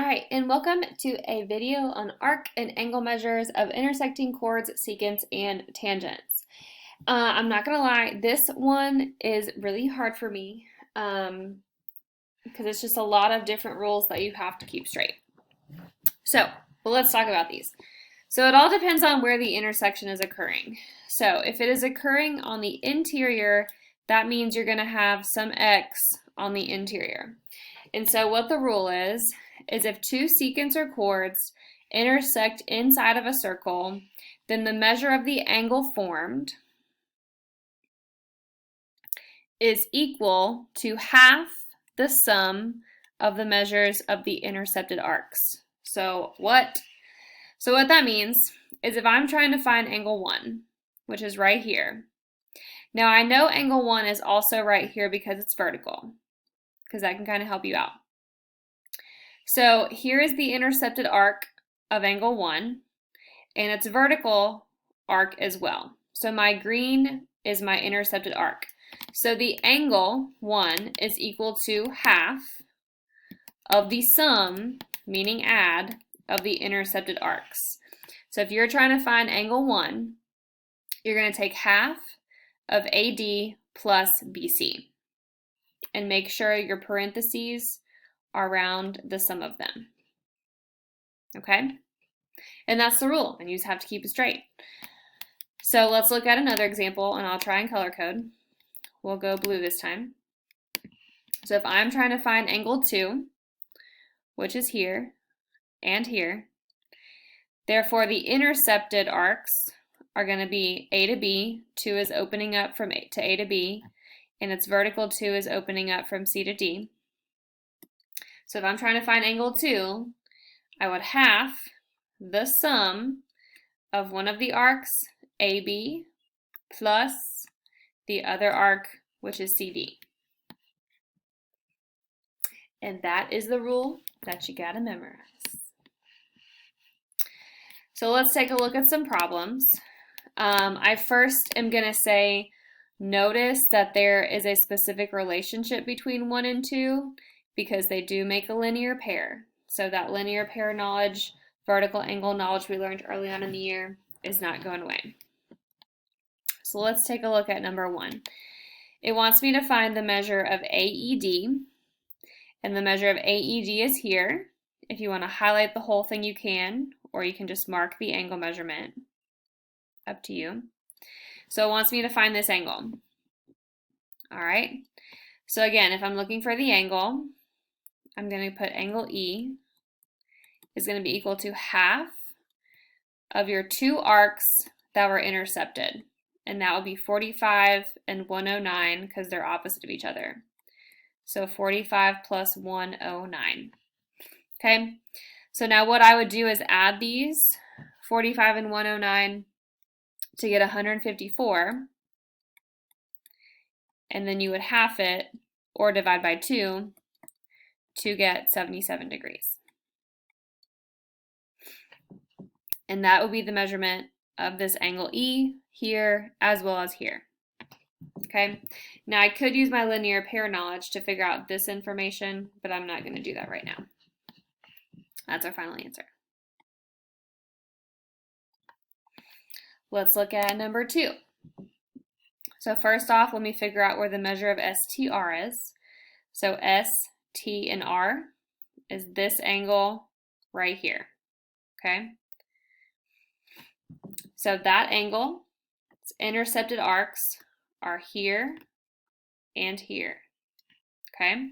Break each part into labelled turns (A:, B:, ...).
A: Alright, and welcome to a video on arc and angle measures of intersecting chords, secants, and tangents. I'm not going to lie, this one is really hard for me because it's just a lot of different rules that you have to keep straight. So, let's talk about these. So it all depends on where the intersection is occurring. So if it is occurring on the interior, that means you're going to have some x on the interior. And so what the rule is if two secants or chords intersect inside of a circle, then the measure of the angle formed is equal to half the sum of the measures of the intercepted arcs. So what that means is if I'm trying to find angle 1, which is right here. Now I know angle 1 is also right here because it's vertical, because that can kind of help you out. So here is the intercepted arc of angle 1, and its vertical arc as well. So my green is my intercepted arc. So the angle 1 is equal to half of the sum, meaning add, of the intercepted arcs. So if you're trying to find angle 1, you're going to take half of AD plus BC and make sure your parentheses are around the sum of them. Okay? And that's the rule, and you just have to keep it straight. So let's look at another example, and I'll try and color code. We'll go blue this time. So if I'm trying to find angle 2, which is here and here, therefore the intercepted arcs are going to be A to B. 2 is opening up from A to A to B, and its vertical 2 is opening up from C to D. So if I'm trying to find angle 2, I would half the sum of one of the arcs, AB, plus the other arc, which is CD. And that is the rule that you gotta memorize. So let's take a look at some problems. I first am gonna say, notice that there is a specific relationship between 1 and 2 because they do make a linear pair. So that linear pair knowledge, vertical angle knowledge we learned early on in the year is not going away. So let's take a look at number 1. It wants me to find the measure of AED, and the measure of AED is here. If you want to highlight the whole thing, you can, or you can just mark the angle measurement. Up to you. So it wants me to find this angle. All right. So again, if I'm looking for the angle, I'm going to put angle E is going to be equal to half of your two arcs that were intercepted. And that would be 45 and 109 because they're opposite of each other. So 45 plus 109. Okay, so now what I would do is add these 45 and 109 to get 154. And then you would half it or divide by 2 to get 77 degrees. And that would be the measurement of this angle E here as well as here. Okay, now I could use my linear pair knowledge to figure out this information, but I'm not going to do that right now. That's our final answer. Let's look at number 2. So first off, let me figure out where the measure of STR is. So ST and R is this angle right here. Okay, so that angle, its intercepted arcs are here and here. Okay,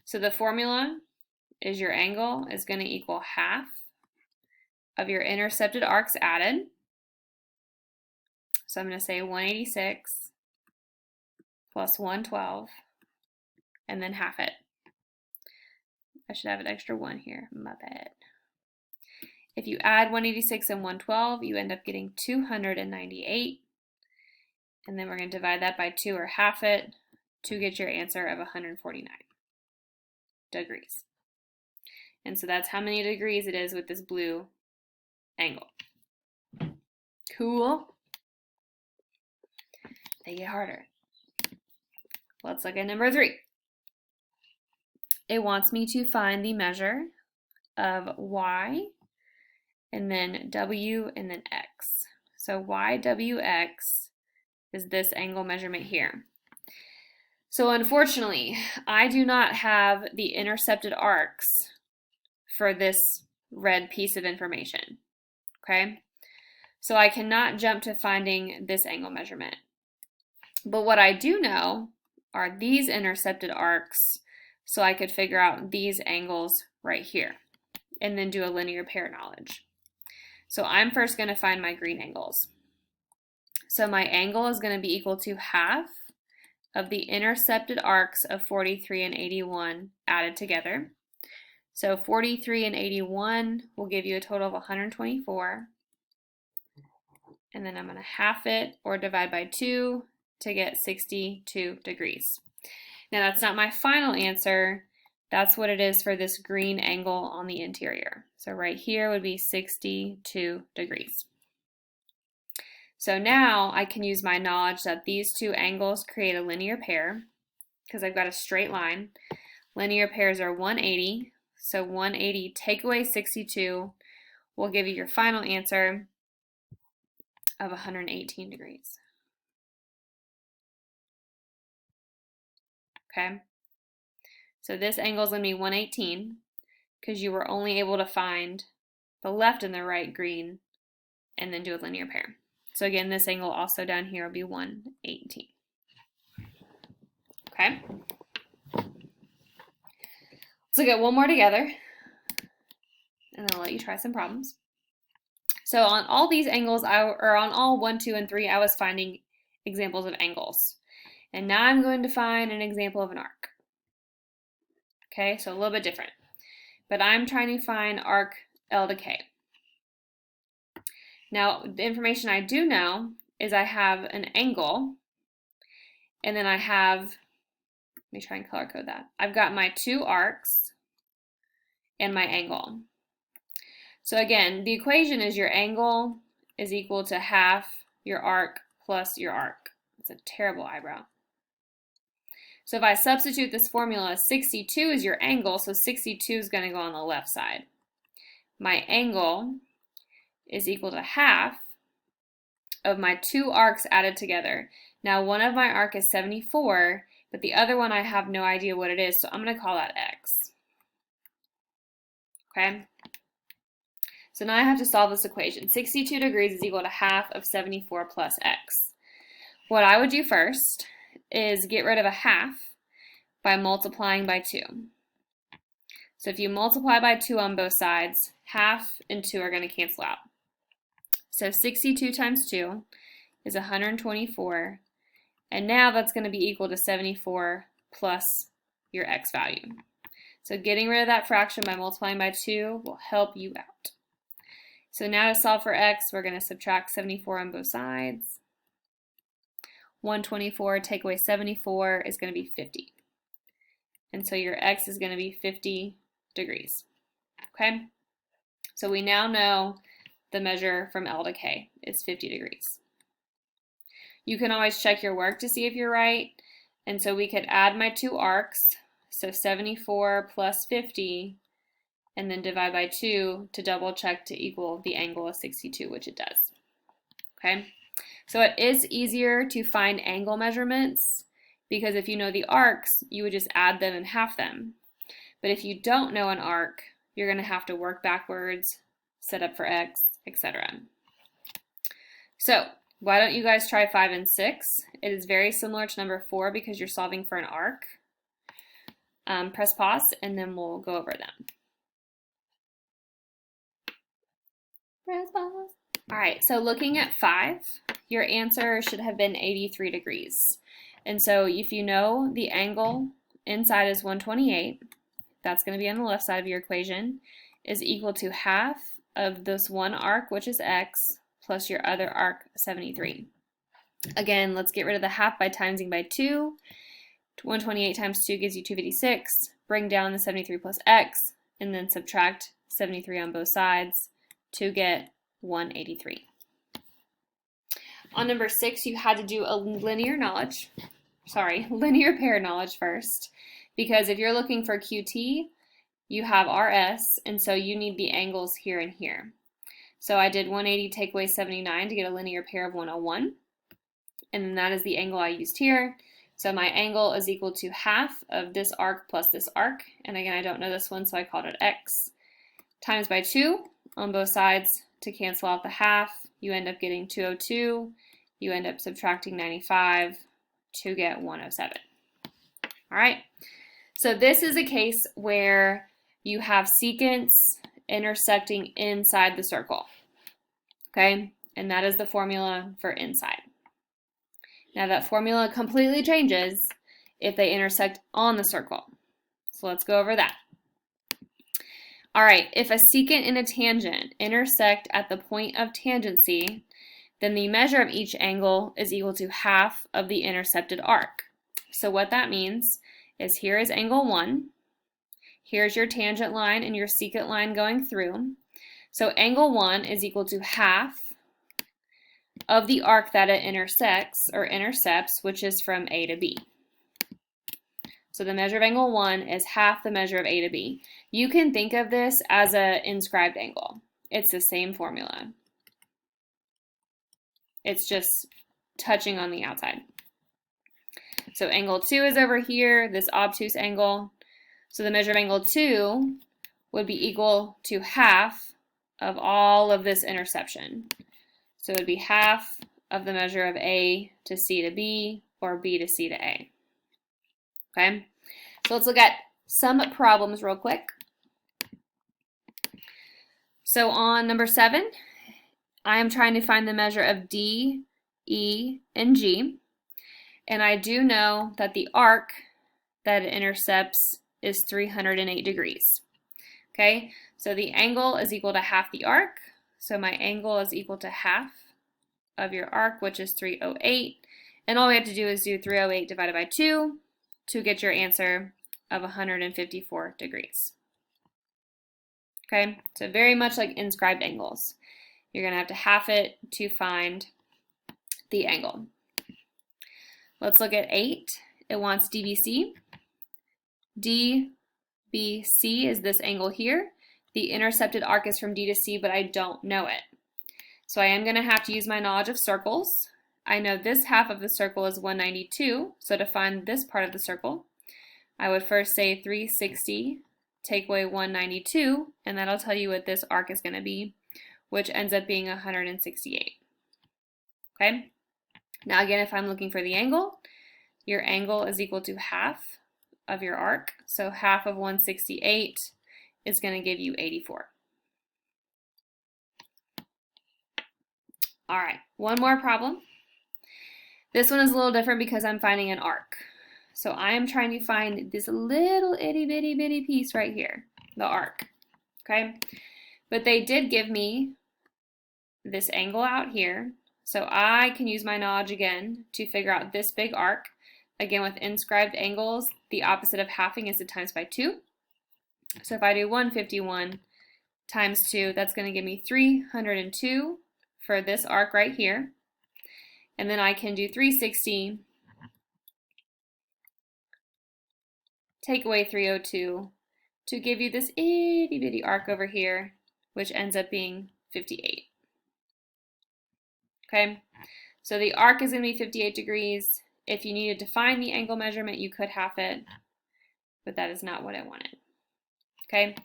A: so the formula is your angle is going to equal half of your intercepted arcs added. So I'm going to say 186 plus 112 and then half it. I should have an extra 1 here, my bad. If you add 186 and 112, you end up getting 298. And then we're going to divide that by 2 or half it to get your answer of 149 degrees. And so that's how many degrees it is with this blue angle. Cool. They get harder. Let's look at number 3. It wants me to find the measure of y, and then w, and then x. So YWX is this angle measurement here. So unfortunately, I do not have the intercepted arcs for this red piece of information, okay? So I cannot jump to finding this angle measurement. But what I do know are these intercepted arcs, so I could figure out these angles right here and then do a linear pair knowledge. So I'm first going to find my green angles. So my angle is going to be equal to half of the intercepted arcs of 43 and 81 added together. So 43 and 81 will give you a total of 124. And then I'm going to half it or divide by 2 to get 62 degrees. Now that's not my final answer. That's what it is for this green angle on the interior. So right here would be 62 degrees. So now I can use my knowledge that these two angles create a linear pair because I've got a straight line. Linear pairs are 180. So 180 take away 62 will give you your final answer of 118 degrees. Okay? So this angle is going to be 118 because you were only able to find the left and the right green and then do a linear pair. So again, this angle also down here will be 118. Okay? Let's look at one more together, and then I'll let you try some problems. So on all these angles, or on all 1, 2, and 3, I was finding examples of angles. And now I'm going to find an example of an arc. Okay, so a little bit different. But I'm trying to find arc L to K. Now, the information I do know is I have an angle, and then I have, let me try and color code that. I've got my two arcs and my angle. So again, the equation is your angle is equal to half your arc plus your arc. It's a terrible eyebrow. So if I substitute this formula, 62 is your angle, so 62 is going to go on the left side. My angle is equal to half of my two arcs added together. Now one of my arc is 74, but the other one I have no idea what it is, so I'm going to call that x. Okay? So now I have to solve this equation. 62 degrees is equal to half of 74 plus x. What I would do first is get rid of a half by multiplying by 2. So if you multiply by 2 on both sides, half and 2 are going to cancel out. So 62 times 2 is 124, and now that's going to be equal to 74 plus your x value. So getting rid of that fraction by multiplying by 2 will help you out. So now to solve for x, we're going to subtract 74 on both sides. 124 take away 74 is going to be 50. And so your x is going to be 50 degrees. Okay? So we now know the measure from L to K is 50 degrees. You can always check your work to see if you're right. And so we could add my two arcs, so 74 plus 50, and then divide by 2 to double check to equal the angle of 62, which it does. Okay? So it is easier to find angle measurements because if you know the arcs, you would just add them and half them. But if you don't know an arc, you're going to have to work backwards, set up for x, etc. So why don't you guys try 5 and 6? It is very similar to number 4 because you're solving for an arc. Press pause and then we'll go over them. Press pause. All right, so looking at 5, your answer should have been 83 degrees. And so if you know the angle inside is 128, that's going to be on the left side of your equation, is equal to half of this one arc, which is x, plus your other arc, 73. Again, let's get rid of the half by timesing by 2. 128 times 2 gives you 256. Bring down the 73 plus x, and then subtract 73 on both sides to get 183. On number 6, you had to do a linear pair knowledge first, because if you're looking for QT, you have RS, and so you need the angles here and here. So I did 180 take away 79 to get a linear pair of 101, and then that is the angle I used here. So my angle is equal to half of this arc plus this arc, and again, I don't know this one, so I called it x, times by 2 on both sides to cancel out the half. You end up getting 202. You end up subtracting 95 to get 107. All right, so this is a case where you have secants intersecting inside the circle, okay? And that is the formula for inside. Now that formula completely changes if they intersect on the circle. So let's go over that. All right, if a secant and a tangent intersect at the point of tangency, then the measure of each angle is equal to half of the intercepted arc. So what that means is here is angle 1. Here's your tangent line and your secant line going through. So angle 1 is equal to half of the arc that it intersects or intercepts, which is from A to B. So the measure of angle 1 is half the measure of A to B. You can think of this as an inscribed angle. It's the same formula. It's just touching on the outside. So angle 2 is over here, this obtuse angle. So the measure of angle 2 would be equal to half of all of this interception. So it would be half of the measure of A to C to B, or B to C to A. Okay, so let's look at some problems real quick. So on number 7, I am trying to find the measure of D, E, and G. And I do know that the arc that it intercepts is 308 degrees. Okay, so the angle is equal to half the arc. So my angle is equal to half of your arc, which is 308. And all we have to do is do 308 divided by 2 to get your answer of 154 degrees. Okay, so very much like inscribed angles. You're going to have to half it to find the angle. Let's look at 8. It wants DBC. DBC is this angle here. The intercepted arc is from D to C, but I don't know it. So I am going to have to use my knowledge of circles. I know this half of the circle is 192, so to find this part of the circle, I would first say 360, take away 192, and that'll tell you what this arc is going to be, which ends up being 168. Okay? Now again, if I'm looking for the angle, your angle is equal to half of your arc, so half of 168 is going to give you 84. All right, one more problem. This one is a little different because I'm finding an arc. So I am trying to find this little itty bitty bitty piece right here, the arc, okay? But they did give me this angle out here, so I can use my knowledge again to figure out this big arc. Again, with inscribed angles, the opposite of halving is to times by 2. So if I do 151 times 2, that's going to give me 302 for this arc right here. And then I can do 360, take away 302 to give you this itty bitty arc over here, which ends up being 58. Okay, so the arc is going to be 58 degrees. If you needed to find the angle measurement, you could half it, but that is not what I wanted. Okay,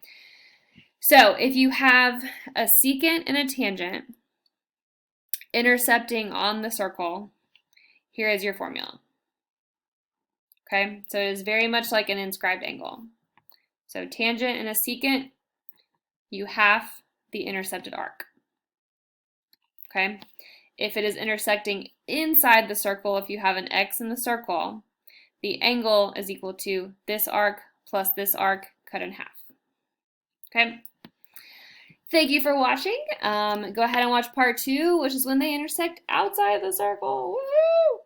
A: so if you have a secant and a tangent intercepting on the circle, here is your formula. Okay, so it is very much like an inscribed angle. So tangent and a secant, you half the intercepted arc. Okay, if it is intersecting inside the circle, if you have an X in the circle, the angle is equal to this arc plus this arc cut in half. Okay. Thank you for watching. Go ahead and watch part 2, which is when they intersect outside the circle. Woohoo!